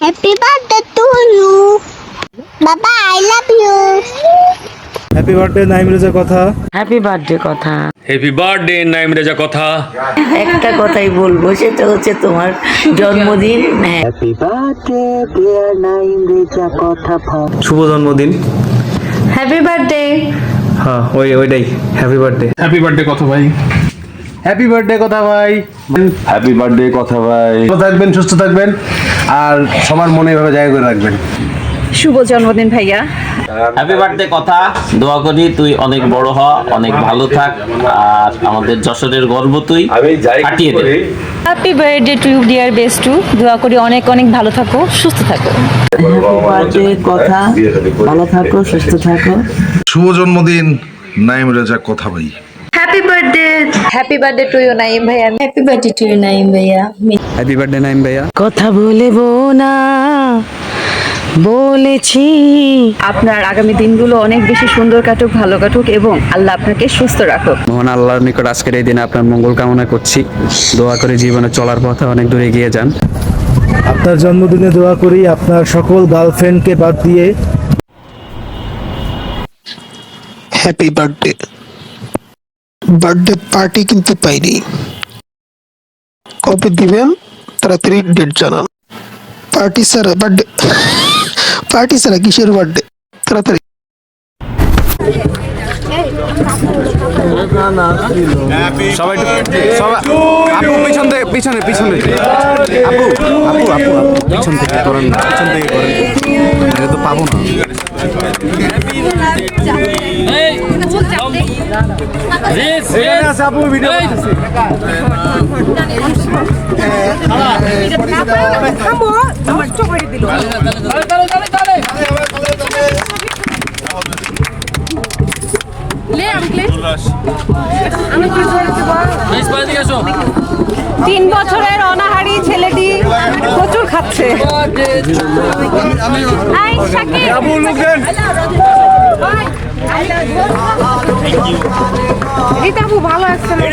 Happy birthday to you. Baba, I love you. Happy birthday Naim Reza কথা। Happy birthday কথা happy birthday Naim Reza কথা। একটা কথাই বলবো, সেটা হচ্ছে তোমার জন্মদিন। Happy birthday dear Naim Reza কথা। শুভ জন্মদিন। Happy birthday. হ্যাঁ ওইটাই হ্যাপি বার্থডে। হ্যাপি বার্থডে কথা ভাই। হ্যাপি বার্থডে কথা ভাই। হ্যাপি বার্থডে কথা ভাই। ভালো থাকবেন, সুস্থ থাকবেন, আর সবার মনে এভাবে জায়গা করে রাখবেন। শুভ জন্মদিন ভাইয়া। হ্যাপি বার্থডে কথা। দোয়া করি তুই অনেক বড় হ, অনেক ভালো থাক, আর আমাদের যশোরের গর্ব তুই কাটিয়ে দে। Happy birthday to you dear বেস্টু। দোয়া করি অনেক অনেক ভালো থাকো, সুস্থ থাকো। হ্যাপি বার্থডে কথা, ভালো থাকো, সুস্থ থাকো। শুভ জন্মদিন নাইম রেজা কথা ভাই। Happy birthday to you Naim ভাইয়া। Happy birthday to you Naim ভাইয়া। হ্যাপি বার্থডে নাইম ভাইয়া। কথা বলবো না বলেছি। আপনার আগামী দিনগুলো অনেক বেশি সুন্দর কাটুক, ভালো কাটুক, এবং আল্লাহ আপনাকে সুস্থ রাখুক। মহান আল্লাহর নিকট আজকের এই দিনে আপনার মঙ্গল কামনা করছি। দোয়া করে জীবনে চলার পথে অনেক দূরে এগিয়ে যান। আপনার জন্মদিনে দোয়া করি আপনার সকল গার্লফ্রেন্ডকে বাদ দিয়ে। Happy birthday. বার্থডে পার্টি কিন্তু পাইনি, কবে দিবেন তাড়াতাড়ি ডেট জানান। পার্টি ছাড়া কিসের বার্থডে, তাড়াতাড়ি। সবাই আপু পিছনে আপু পিছন থেকে করেন, পিছন থেকে করেন, এটা তো পাবো না। আপু ভিডিও করতেছি। তিন বছরের অনাহারি ছেলেটি প্রচুর খাচ্ছে। রিতাবু ভালো আছে না?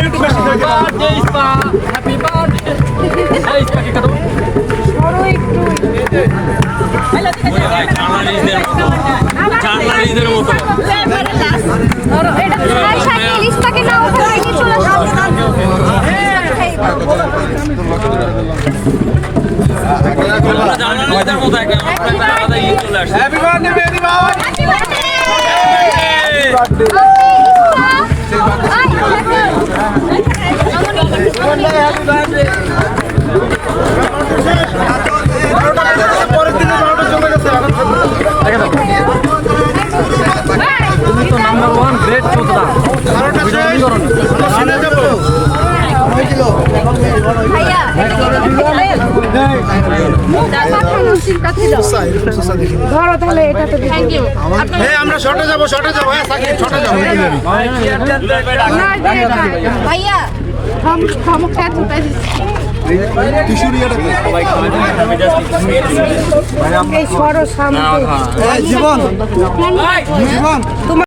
সরো একটু। ধরো, এটা লিস্টটাকে নাও, ওখানে চলে আসো। হ্যাপি বার্থডে বেবি বয়। তুমি তো নাম্বার 1 গ্রেট চোদা। ধরো তাহলে এটা তো থ্যাংক ইউ। আমরা শর্টে যাবো হ্যাঁ সাকিব শর্টে যাবো। ভাইয়া हम খ্যাত এই সরো সামনে। জীবন